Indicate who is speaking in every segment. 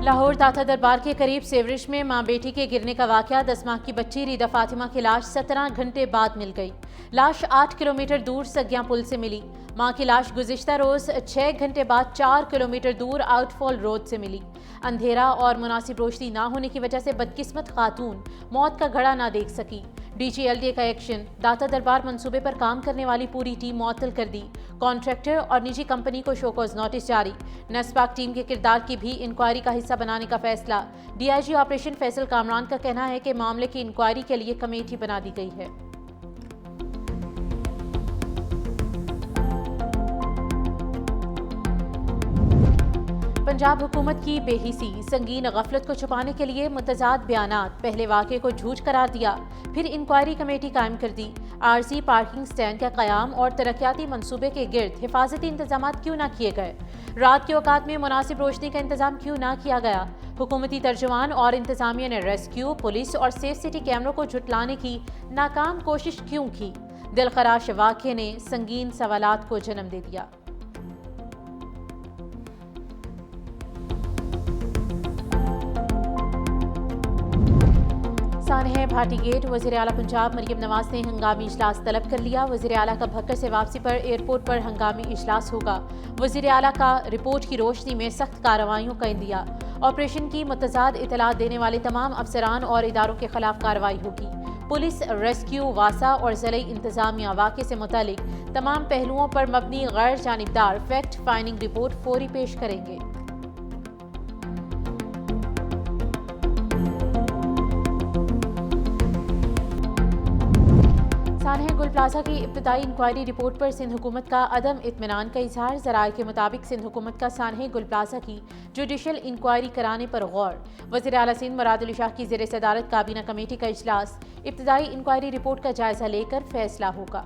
Speaker 1: لاہور داتا دربار کے قریب سیورش میں ماں بیٹی کے گرنے کا واقعہ 10 ماہ کی بچی ریدا فاطمہ کی لاش 17 گھنٹے بعد مل گئی۔ لاش 8 کلومیٹر دور سگیاں پل سے ملی۔ ماں کی لاش گزشتہ روز 6 گھنٹے بعد 4 کلومیٹر دور آؤٹ فال روڈ سے ملی۔ اندھیرا اور مناسب روشنی نہ ہونے کی وجہ سے بدقسمت خاتون موت کا گھڑا نہ دیکھ سکی۔ ڈی جی ایل ڈی کا ایکشن، داتا دربار منصوبے پر کام کرنے والی پوری ٹیم معطل کر دی۔ کانٹریکٹر اور نجی کمپنی کو شوکوز نوٹس جاری۔ نسپاک ٹیم کے کردار کی بھی انکوائری کا حصہ بنانے کا فیصلہ۔ D I G operation Faisal Kamran کا کہنا ہے کہ معاملے کی انکوائری کے لیے کمیٹی بنا دی گئی ہے۔ پنجاب حکومت کی بے حسی، سنگین غفلت کو چھپانے کے لیے متضاد بیانات، پہلے واقعے کو جھوٹ قرار دیا، پھر انکوائری کمیٹی قائم کر دی۔ عارضی پارکنگ سٹینڈ کا قیام اور ترقیاتی منصوبے کے گرد حفاظتی انتظامات کیوں نہ کیے گئے؟ رات کے اوقات میں مناسب روشنی کا انتظام کیوں نہ کیا گیا؟ حکومتی ترجمان اور انتظامیہ نے ریسکیو، پولیس اور سیف سٹی کیمروں کو جھٹلانے کی ناکام کوشش کیوں کی؟ دلخراش واقعے نے سنگین سوالات کو جنم دے دیا۔ سانحہ بھاٹی گیٹ، وزیر اعلیٰ پنجاب مریم نواز نے ہنگامی اجلاس طلب کر لیا۔ وزیر اعلیٰ کا بھکر سے واپسی پر ایئرپورٹ پر ہنگامی اجلاس ہوگا۔ وزیر اعلیٰ کا رپورٹ کی روشنی میں سخت کارروائیوں کا عندیہ۔ آپریشن کی متضاد اطلاعات دینے والے تمام افسران اور اداروں کے خلاف کارروائی ہوگی۔ پولیس، ریسکیو، واسا اور ضلعی انتظامیہ واقعے سے متعلق تمام پہلوؤں پر مبنی غیر جانبدار فیکٹ فائنڈنگ رپورٹ فوری پیش کریں گے۔ سانحہ گل پلازہ کی ابتدائی انکوائری رپورٹ پر سندھ حکومت کا عدم اطمینان کا اظہار۔ ذرائع کے مطابق سندھ حکومت کا سانحہ گل پلازہ کی جوڈیشل انکوائری کرانے پر غور۔ وزیر اعلیٰ سندھ مراد علی شاہ کی زیر صدارت کابینہ کمیٹی کا اجلاس، ابتدائی انکوائری رپورٹ کا جائزہ لے کر فیصلہ ہوگا۔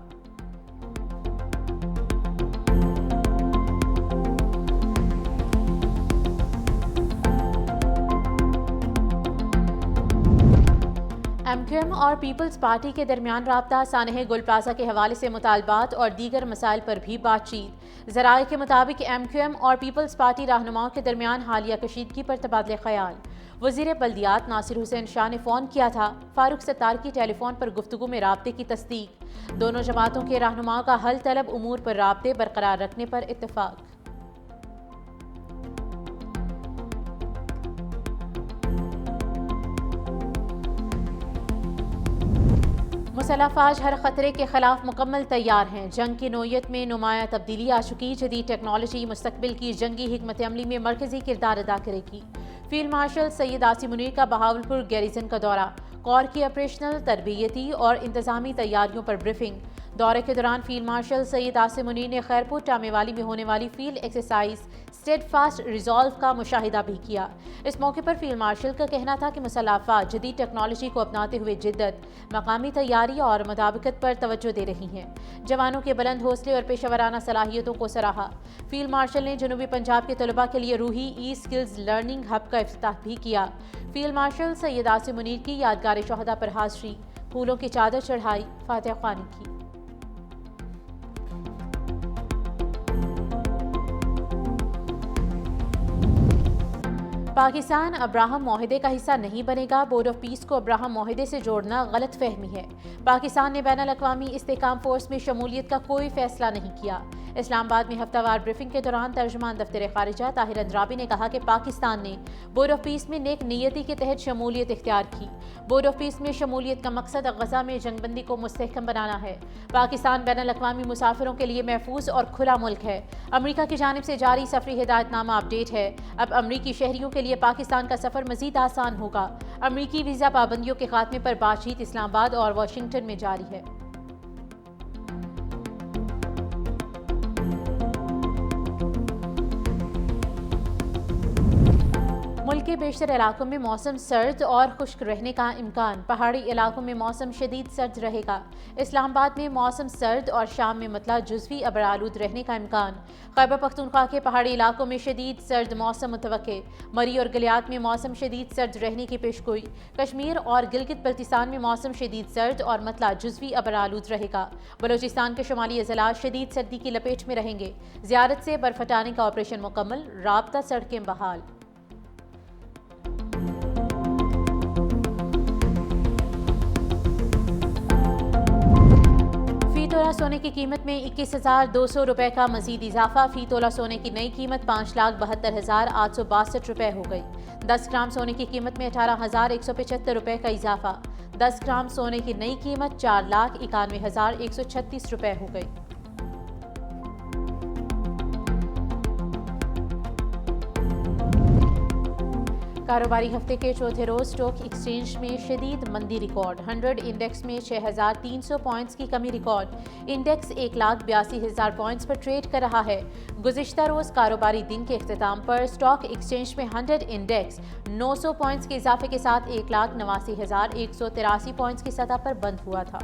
Speaker 1: ایم کیو ایم اور پیپلز پارٹی کے درمیان رابطہ، سانحہ گل پلازہ کے حوالے سے مطالبات اور دیگر مسائل پر بھی بات چیت۔ ذرائع کے مطابق ایم کیو ایم اور پیپلز پارٹی رہنماؤں کے درمیان حالیہ کشیدگی پر تبادلہ خیال۔ وزیر بلدیات ناصر حسین شاہ نے فون کیا تھا، فاروق ستار کی ٹیلی فون پر گفتگو میں رابطے کی تصدیق۔ دونوں جماعتوں کے رہنماؤں کا حل طلب امور پر رابطے برقرار رکھنے پر اتفاق۔ مسلح افواج ہر خطرے کے خلاف مکمل تیار ہیں۔ جنگ کی نوعیت میں نمایاں تبدیلی آ چکی۔ جدید ٹیکنالوجی مستقبل کی جنگی حکمت عملی میں مرکزی کردار ادا کرے گی۔ فیلڈ مارشل سید عاصم منیر کا بہاولپور گیریزن کا دورہ، کور کی آپریشنل، تربیتی اور انتظامی تیاریوں پر بریفنگ۔ دورے کے دوران فیلڈ مارشل سید عاصم منیر نے خیرپور ٹامے والی میں ہونے والی field exercise Steadfast Resolve کا مشاہدہ بھی کیا۔ اس موقع پر فیلڈ مارشل کا کہنا تھا کہ مسلح افواج جدید ٹیکنالوجی کو اپناتے ہوئے جدت، مقامی تیاری اور مطابقت پر توجہ دے رہی ہیں۔ جوانوں کے بلند حوصلے اور پیشہ ورانہ صلاحیتوں کو سراہا۔ فیلڈ مارشل نے جنوبی پنجاب کے طلباء کے لیے روحی ای اسکلز لرننگ ہب کا افتتاح بھی کیا۔ فیلڈ مارشل سید عاصم منیر کی یادگار شہداء پر حاضری، پھولوں کی چادر چڑھائی، فاتحہ خوانی کی۔ پاکستان ابراہم معاہدے کا حصہ نہیں بنے گا۔ بورڈ آف پیس کو ابراہم معاہدے سے جوڑنا غلط فہمی ہے۔ پاکستان نے بین الاقوامی استحکام فورس میں شمولیت کا کوئی فیصلہ نہیں کیا۔ اسلام آباد میں ہفتہ وار بریفنگ کے دوران ترجمان دفتر خارجہ طاہر اندرابی نے کہا کہ پاکستان نے بورڈ آف پیس میں نیک نیتی کے تحت شمولیت اختیار کی۔ بورڈ آف پیس میں شمولیت کا مقصد غزہ میں جنگ بندی کو مستحکم بنانا ہے۔ پاکستان بین الاقوامی مسافروں کے لیے محفوظ اور کھلا ملک ہے۔ امریکہ کی جانب سے جاری سفری ہدایت نامہ اپڈیٹ ہے۔ اب امریکی شہریوں کے لیے پاکستان کا سفر مزید آسان ہوگا۔ امریکی ویزا پابندیوں کے خاتمے پر بات چیت اسلام آباد اور واشنگٹن میں جاری ہے۔ ملک کے بیشتر علاقوں میں موسم سرد اور خشک رہنے کا امکان۔ پہاڑی علاقوں میں موسم شدید سرد رہے گا۔ اسلام آباد میں موسم سرد اور شام میں مطلع جزوی ابرآلود رہنے کا امکان۔ خیبر پختونخوا کے پہاڑی علاقوں میں شدید سرد موسم متوقع۔ مری اور گلیات میں موسم شدید سرد رہنے کی پیشگوئی۔ کشمیر اور گلگت بلتستان میں موسم شدید سرد اور مطلع جزوی ابرآلود رہے گا۔ بلوچستان کے شمالی اضلاع شدید سردی کی لپیٹ میں رہیں گے۔ زیارت سے برف ہٹانے کا آپریشن مکمل، رابطہ سڑکیں بحال۔ تولہ سونے کی قیمت میں 21,200 روپے کا مزید اضافہ، فی تولہ سونے کی نئی قیمت 5,72,862 روپے ہو گئی۔ 10 گرام سونے کی قیمت میں 18,175 روپے کا اضافہ، 10 گرام سونے کی نئی قیمت 4,91,136 روپے ہو گئی۔ کاروباری ہفتے کے چوتھے روز اسٹاک ایکسچینج میں شدید مندی ریکارڈ، 100 انڈیکس میں 6,300 پوائنٹس کی کمی ریکارڈ، انڈیکس 1,82,000 پوائنٹس پر ٹریڈ کر رہا ہے۔ گزشتہ روز کاروباری دن کے اختتام پر اسٹاک ایکسچینج میں 100 انڈیکس 900 پوائنٹس کے اضافے کے ساتھ 1,89,183 پوائنٹس کی سطح پر بند ہوا تھا۔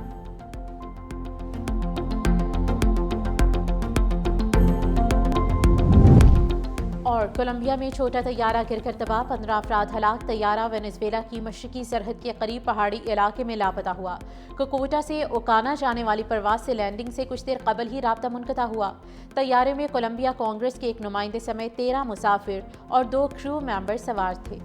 Speaker 1: اور کولمبیا میں چھوٹا طیارہ گر کر تباہ، 15 افراد ہلاک، طیارہ وینزویلا کی مشرقی سرحد کے قریب پہاڑی علاقے میں لاپتہ ہوا۔ کوکوٹا سے اوکانا جانے والی پرواز سے لینڈنگ سے کچھ دیر قبل ہی رابطہ منقطع ہوا۔ طیارے میں کولمبیا کانگریس کے ایک نمائندے سمیت 13 مسافر اور 2 کرو ممبر سوار تھے۔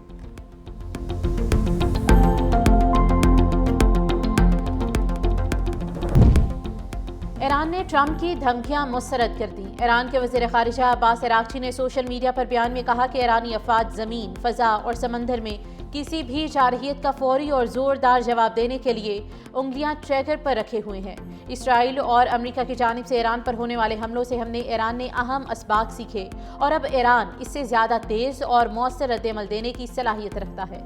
Speaker 1: ایران نے ٹرمپ کی دھمکیاں مسترد کر دیں۔ ایران کے وزیر خارجہ عباس عراقچی نے سوشل میڈیا پر بیان میں کہا کہ ایرانی افواج زمین، فضا اور سمندر میں کسی بھی جارحیت کا فوری اور زوردار جواب دینے کے لیے انگلیاں ٹریگر پر رکھے ہوئے ہیں۔ اسرائیل اور امریکہ کی جانب سے ایران پر ہونے والے حملوں سے ایران نے اہم اسباق سیکھے اور اب ایران اس سے زیادہ تیز اور مؤثر رد عمل دینے کی صلاحیت رکھتا ہے۔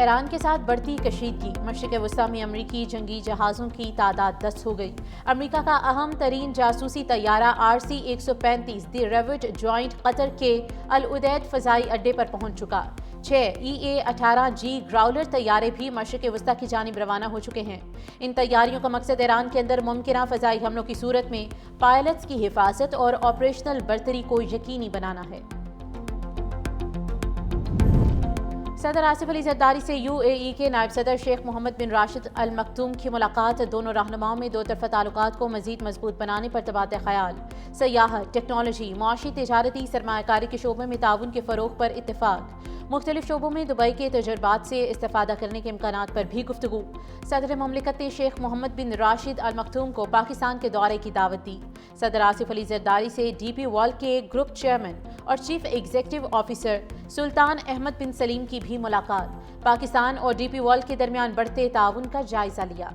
Speaker 1: ایران کے ساتھ بڑھتی کشیدگی، مشرق وسطیٰ میں امریکی جنگی جہازوں کی تعداد 10 ہو گئی۔ امریکہ کا اہم ترین جاسوسی طیارہ RC-135 دی ریوٹ جوائنٹ قطر کے العدید فضائی اڈے پر پہنچ چکا۔ 6 EA-18G گراؤلر طیارے بھی مشرق وسطیٰ کی جانب روانہ ہو چکے ہیں۔ ان طیاریوں کا مقصد ایران کے اندر ممکنہ فضائی حملوں کی صورت میں پائلٹس کی حفاظت اور آپریشنل برتری کو یقینی بنانا ہے۔ صدر آصف علی زرداری سے UAE کے نائب صدر شیخ محمد بن راشد ال مکتوم کی ملاقات، دونوں رہنماؤں میں دو طرفہ تعلقات کو مزید مضبوط بنانے پر تبادلہ خیال، سیاحت، ٹیکنالوجی، معاشی تجارتی سرمایہ کاری کے شعبے میں تعاون کے فروغ پر اتفاق، مختلف شعبوں میں دبئی کے تجربات سے استفادہ کرنے کے امکانات پر بھی گفتگو۔ صدر مملکت نے شیخ محمد بن راشد ال مکتوم کو پاکستان کے دورے کی دعوت دی۔ صدر آصف علی زرداری سے DP World کے گروپ چیئرمین اور چیف ایگزیکٹو آفیسر سلطان احمد بن سلیم کی بھی ملاقات، پاکستان اور DP World کے درمیان بڑھتے تعاون کا جائزہ لیا۔